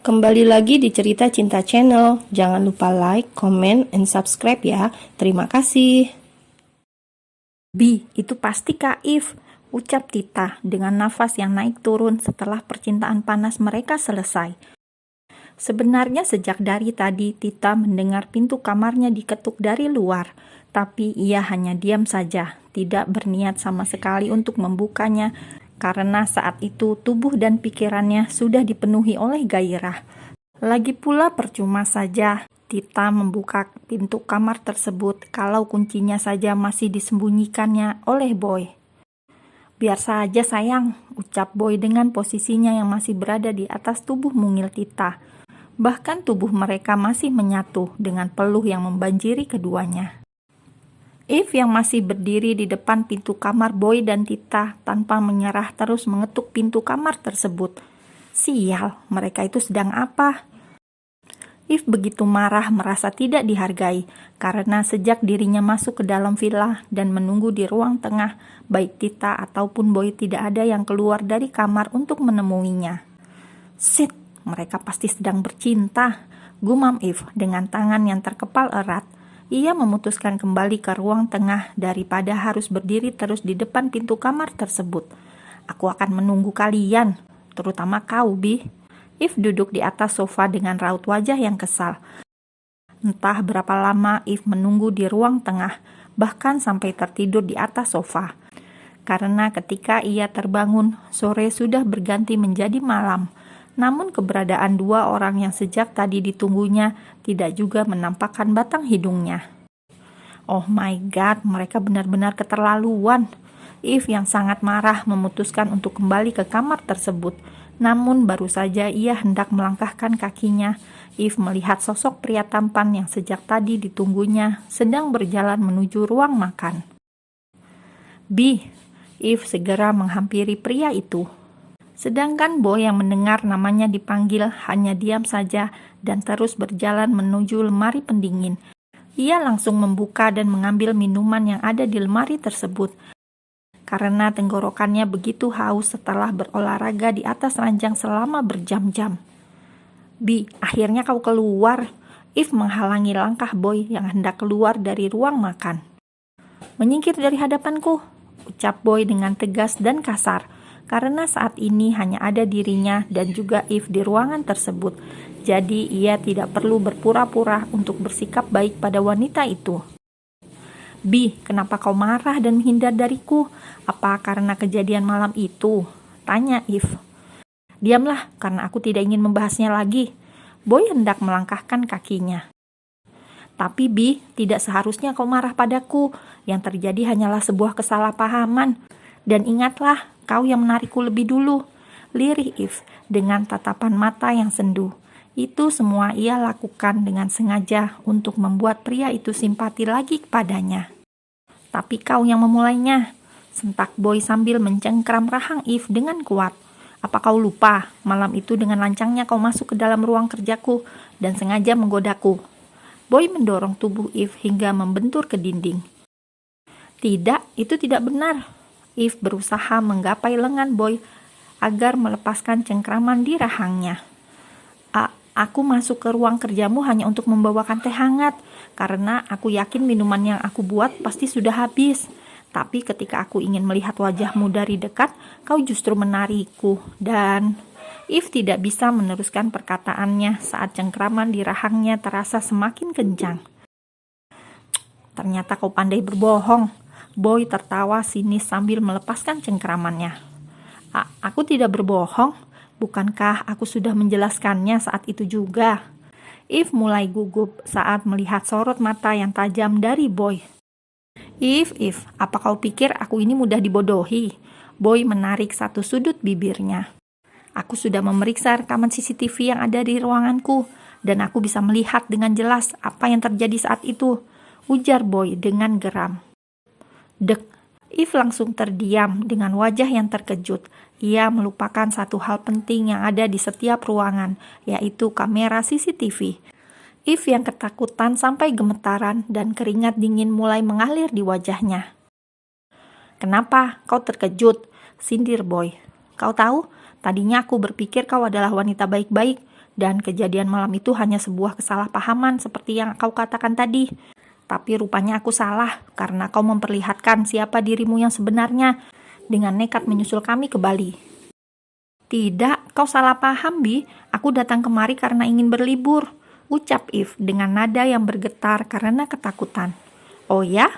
Kembali lagi di Cerita Cinta Channel. Jangan lupa like, comment, and subscribe ya. Terima kasih. Bi, itu pasti Kak If, ucap Tita dengan nafas yang naik turun setelah percintaan panas mereka selesai. Sebenarnya sejak dari tadi Tita mendengar pintu kamarnya diketuk dari luar, tapi ia hanya diam saja, tidak berniat sama sekali untuk membukanya, karena saat itu tubuh dan pikirannya sudah dipenuhi oleh gairah. Lagi pula percuma saja Tita membuka pintu kamar tersebut kalau kuncinya saja masih disembunyikannya oleh Boy. Biar saja sayang, ucap Boy dengan posisinya yang masih berada di atas tubuh mungil Tita. Bahkan tubuh mereka masih menyatu dengan peluh yang membanjiri keduanya. If yang masih berdiri di depan pintu kamar Boy dan Tita tanpa menyerah terus mengetuk pintu kamar tersebut. Sial, mereka itu sedang apa? If begitu marah merasa tidak dihargai karena sejak dirinya masuk ke dalam villa dan menunggu di ruang tengah, baik Tita ataupun Boy tidak ada yang keluar dari kamar untuk menemuinya. Sit, mereka pasti sedang bercinta, gumam If dengan tangan yang terkepal erat. Ia memutuskan kembali ke ruang tengah daripada harus berdiri terus di depan pintu kamar tersebut. Aku akan menunggu kalian, terutama kau, Bi. If duduk di atas sofa dengan raut wajah yang kesal. Entah berapa lama If menunggu di ruang tengah, bahkan sampai tertidur di atas sofa. Karena ketika ia terbangun, sore sudah berganti menjadi malam. Namun keberadaan dua orang yang sejak tadi ditunggunya tidak juga menampakkan batang hidungnya. Oh my god, mereka benar-bear keterlaluan. If yang sangat marah memutuskan untuk kembali ke kamar tersebut. Namun baru saja ia hendak melangkahkan kakinya, If melihat sosok pria tampan yang sejak tadi ditunggunya sedang berjalan menuju ruang makan. Bi, If segera menghampiri pria itu. Sedangkan Boy yang mendengar namanya dipanggil hanya diam saja dan terus berjalan menuju lemari pendingin. Ia langsung membuka dan mengambil minuman yang ada di lemari tersebut. Karena tenggorokannya begitu haus setelah berolahraga di atas ranjang selama berjam-jam. Bi, akhirnya kau keluar. If menghalangi langkah Boy yang hendak keluar dari ruang makan. Menyingkir dari hadapanku, ucap Boy dengan tegas dan kasar. Karena saat ini hanya ada dirinya dan juga If di ruangan tersebut. Jadi ia tidak perlu berpura-pura untuk bersikap baik pada wanita itu. Bi, kenapa kau marah dan menghindar dariku? Apa karena kejadian malam itu? Tanya If. Diamlah, karena aku tidak ingin membahasnya lagi. Boy hendak melangkahkan kakinya. Tapi Bi, tidak seharusnya kau marah padaku. Yang terjadi hanyalah sebuah kesalahpahaman. Dan ingatlah, kau yang menarikku lebih dulu. Lirih If dengan tatapan mata yang sendu. Itu semua ia lakukan dengan sengaja untuk membuat pria itu simpati lagi kepadanya. Tapi kau yang memulainya, sentak Boy sambil mencengkram rahang If dengan kuat. Apa kau lupa, malam itu dengan lancangnya kau masuk ke dalam ruang kerjaku dan sengaja menggodaku. Boy mendorong tubuh If hingga membentur ke dinding. Tidak, itu tidak benar. If berusaha menggapai lengan Boy agar melepaskan cengkraman di rahangnya. Aku masuk ke ruang kerjamu hanya untuk membawakan teh hangat, karena aku yakin minuman yang aku buat pasti sudah habis. Tapi ketika aku ingin melihat wajahmu dari dekat, kau justru menarikku. Dan If tidak bisa meneruskan perkataannya saat cengkraman di rahangnya terasa semakin kencang. Ternyata kau pandai berbohong. Boy tertawa sinis sambil melepaskan cengkramannya. Aku tidak berbohong. Bukankah aku sudah menjelaskannya saat itu juga? If mulai gugup saat melihat sorot mata yang tajam dari Boy. If, apa kau pikir aku ini mudah dibodohi? Boy menarik satu sudut bibirnya. Aku sudah memeriksa rekaman CCTV yang ada di ruanganku, dan aku bisa melihat dengan jelas apa yang terjadi saat itu, ujar Boy dengan geram. Dek, If langsung terdiam dengan wajah yang terkejut. Ia melupakan satu hal penting yang ada di setiap ruangan, yaitu kamera CCTV. If yang ketakutan sampai gemetaran dan keringat dingin mulai mengalir di wajahnya. Kenapa? Kau terkejut? Sindir Boy. Kau tahu, tadinya aku berpikir kau adalah wanita baik-baik, Dan kejadian malam itu hanya sebuah kesalahpahaman seperti yang kau katakan tadi. Tapi rupanya aku salah karena kau memperlihatkan siapa dirimu yang sebenarnya dengan nekat menyusul kami ke Bali. Tidak, kau salah paham, Bi. Aku datang kemari karena ingin berlibur, ucap Eve dengan nada yang bergetar karena ketakutan. Oh ya?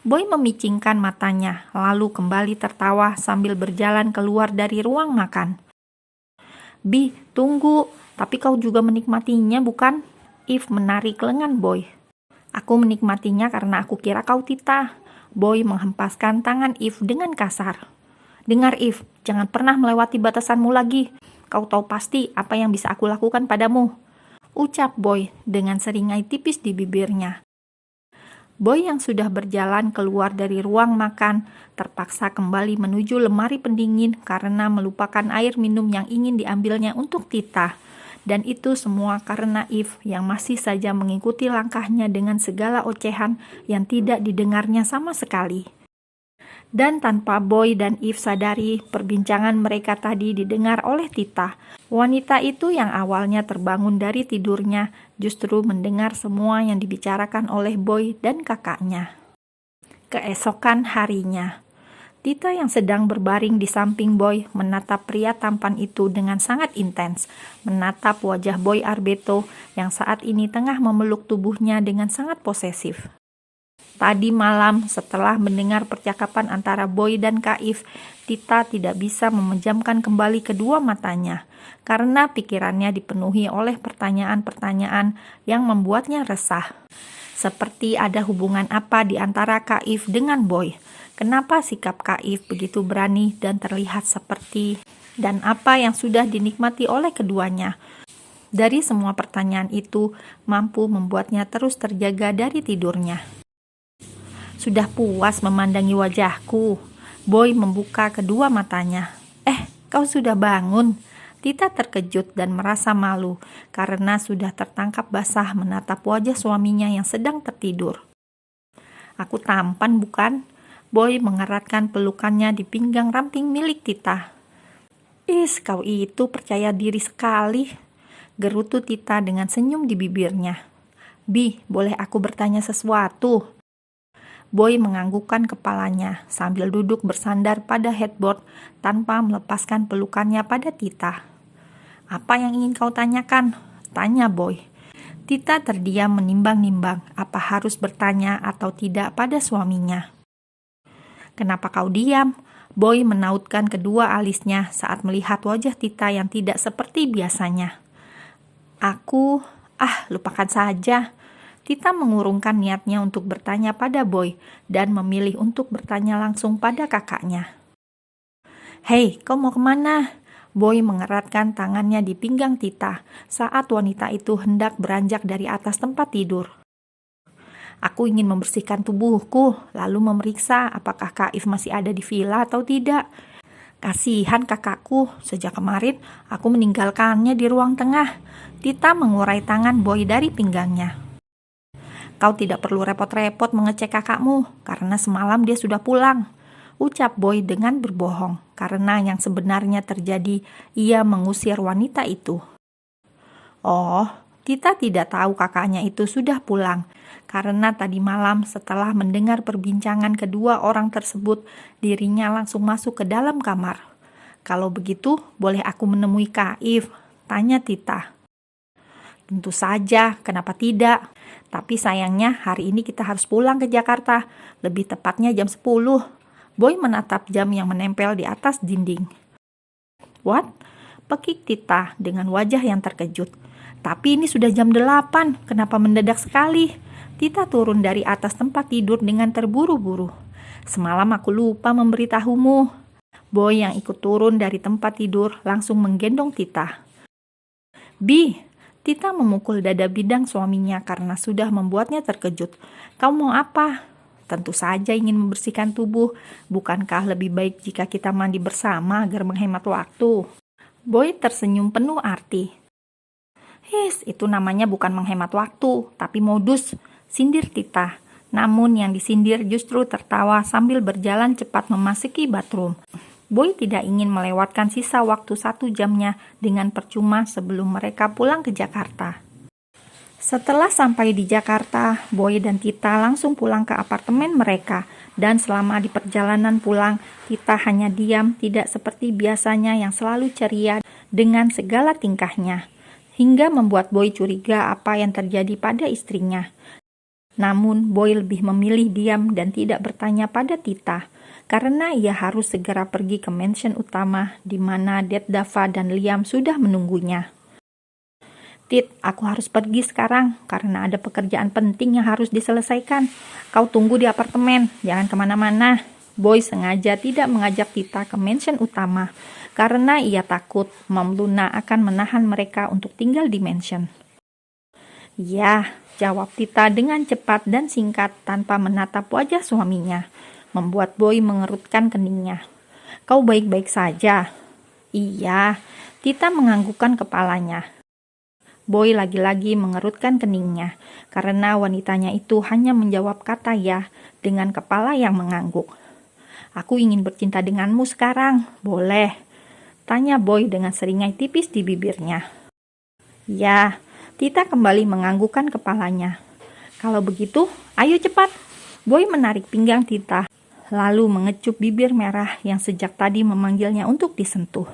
Boy memicingkan matanya, lalu kembali tertawa sambil berjalan keluar dari ruang makan. Bi, tunggu. Tapi kau juga menikmatinya, bukan? Eve menarik lengan Boy. Aku menikmatinya karena aku kira kau Tita. Boy menghempaskan tangan Eve dengan kasar. Dengar Eve, jangan pernah melewati batasanmu lagi. Kau tahu pasti apa yang bisa aku lakukan padamu. Ucap Boy dengan seringai tipis di bibirnya. Boy yang sudah berjalan keluar dari ruang makan terpaksa kembali menuju lemari pendingin karena melupakan air minum yang ingin diambilnya untuk Tita. Dan itu semua karena Eve yang masih saja mengikuti langkahnya dengan segala ocehan yang tidak didengarnya sama sekali. Dan tanpa Boy dan Eve sadari, perbincangan mereka tadi didengar oleh Tita. Wanita itu yang awalnya terbangun dari tidurnya justru mendengar semua yang dibicarakan oleh Boy dan kakaknya. Keesokan harinya, Tita yang sedang berbaring di samping Boy menatap pria tampan itu dengan sangat intens, menatap wajah Boy Arbeto yang saat ini tengah memeluk tubuhnya dengan sangat posesif. Tadi malam setelah mendengar percakapan antara Boy dan Kak Eve, Tita tidak bisa memejamkan kembali kedua matanya karena pikirannya dipenuhi oleh pertanyaan-pertanyaan yang membuatnya resah. Seperti ada hubungan apa di antara Kak Eve dengan Boy? Kenapa sikap Kak Eve begitu berani dan terlihat seperti, dan apa yang sudah dinikmati oleh keduanya? Dari semua pertanyaan itu mampu membuatnya terus terjaga dari tidurnya. Sudah puas memandangi wajahku. Boy membuka kedua matanya. Kau sudah bangun? Tita terkejut dan merasa malu karena sudah tertangkap basah menatap wajah suaminya yang sedang tertidur. Aku tampan bukan? Boy mengeratkan pelukannya di pinggang ramping milik Tita. Kau itu percaya diri sekali, gerutu Tita dengan senyum di bibirnya. Bi, boleh aku bertanya sesuatu? Boy menganggukkan kepalanya sambil duduk bersandar pada headboard tanpa melepaskan pelukannya pada Tita. Apa yang ingin kau tanyakan? Tanya Boy. Tita terdiam menimbang-nimbang apa harus bertanya atau tidak pada suaminya. Kenapa kau diam? Boy menautkan kedua alisnya saat melihat wajah Tita yang tidak seperti biasanya. Aku, lupakan saja. Tita mengurungkan niatnya untuk bertanya pada Boy dan memilih untuk bertanya langsung pada kakaknya. Hei, kau mau kemana? Boy mengeratkan tangannya di pinggang Tita saat wanita itu hendak beranjak dari atas tempat tidur. Aku ingin membersihkan tubuhku, lalu memeriksa apakah Kak Eve masih ada di villa atau tidak. Kasihan kakakku, sejak kemarin aku meninggalkannya di ruang tengah. Tita mengurai tangan Boy dari pinggangnya. Kau tidak perlu repot-repot mengecek kakakmu, karena semalam dia sudah pulang, ucap Boy dengan berbohong, karena yang sebenarnya terjadi, ia mengusir wanita itu. Oh, Tita tidak tahu kakaknya itu sudah pulang, karena tadi malam setelah mendengar perbincangan kedua orang tersebut, dirinya langsung masuk ke dalam kamar. Kalau begitu, boleh aku menemui Kak Eve? Tanya Tita. Tentu saja, kenapa tidak? Tapi sayangnya hari ini kita harus pulang ke Jakarta, lebih tepatnya jam 10. Boy menatap jam yang menempel di atas dinding. What? Pekik Tita dengan wajah yang terkejut. Tapi ini sudah jam 8, kenapa mendadak sekali? Tita turun dari atas tempat tidur dengan terburu-buru. Semalam aku lupa memberitahumu. Boy yang ikut turun dari tempat tidur langsung menggendong Tita. Bi, Tita memukul dada bidang suaminya karena sudah membuatnya terkejut. Kau mau apa? Tentu saja ingin membersihkan tubuh. Bukankah lebih baik jika kita mandi bersama agar menghemat waktu? Boy tersenyum penuh arti. Itu namanya bukan menghemat waktu, tapi modus, sindir Tita. Namun yang disindir justru tertawa sambil berjalan cepat memasuki bathroom. Boy tidak ingin melewatkan sisa waktu 1 jamnya dengan percuma sebelum mereka pulang ke Jakarta. Setelah sampai di Jakarta, Boy dan Tita langsung pulang ke apartemen mereka. Dan selama di perjalanan pulang, Tita hanya diam, tidak seperti biasanya yang selalu ceria dengan segala tingkahnya. Hingga membuat Boy curiga apa yang terjadi pada istrinya. Namun, Boy lebih memilih diam dan tidak bertanya pada Tita. Karena ia harus segera pergi ke mansion utama di mana Det Dava dan Liam sudah menunggunya. Tit, aku harus pergi sekarang karena ada pekerjaan penting yang harus diselesaikan. Kau tunggu di apartemen, jangan kemana-mana. Boy sengaja tidak mengajak Tita ke mansion utama karena ia takut Mom Luna akan menahan mereka untuk tinggal di mansion. Ya, jawab Tita dengan cepat dan singkat tanpa menatap wajah suaminya, membuat Boy mengerutkan keningnya. Kau baik-baik saja? Iya, Tita menganggukkan kepalanya. Boy lagi-lagi mengerutkan keningnya, karena wanitanya itu hanya menjawab kata ya dengan kepala yang mengangguk. Aku ingin bercinta denganmu sekarang, boleh? Tanya Boy dengan seringai tipis di bibirnya. Ya, Tita kembali menganggukkan kepalanya. Kalau begitu, ayo cepat. Boy menarik pinggang Tita, lalu mengecup bibir merah yang sejak tadi memanggilnya untuk disentuh.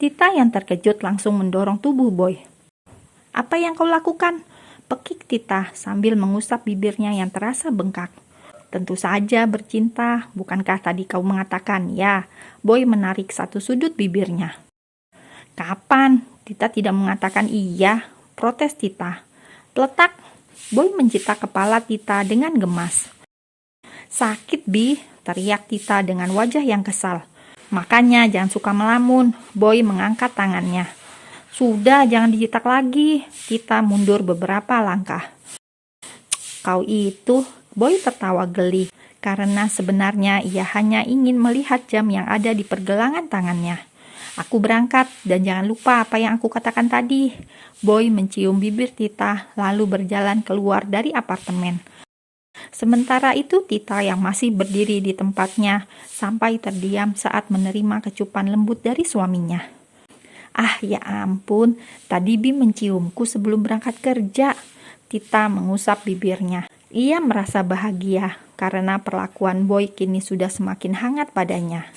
Tita yang terkejut langsung mendorong tubuh Boy. Apa yang kau lakukan? Pekik Tita sambil mengusap bibirnya yang terasa bengkak. Tentu saja bercinta, bukankah tadi kau mengatakan ya? Boy menarik satu sudut bibirnya. Kapan? Tita tidak mengatakan iya, protes Tita. Peletak, Boy mencitak kepala Tita dengan gemas. Sakit, Bi, teriak Tita dengan wajah yang kesal. Makanya jangan suka melamun, Boy mengangkat tangannya. Sudah, jangan dijitak lagi. Tita mundur beberapa langkah. Kau itu, Boy tertawa geli, karena sebenarnya ia hanya ingin melihat jam yang ada di pergelangan tangannya. Aku berangkat, dan jangan lupa apa yang aku katakan tadi. Boy mencium bibir Tita, lalu berjalan keluar dari apartemen. Sementara itu Tita yang masih berdiri di tempatnya, sampai terdiam saat menerima kecupan lembut dari suaminya. Ah, ya ampun, tadi Bi menciumku sebelum berangkat kerja. Tita mengusap bibirnya. Ia merasa bahagia karena perlakuan Boy kini sudah semakin hangat padanya.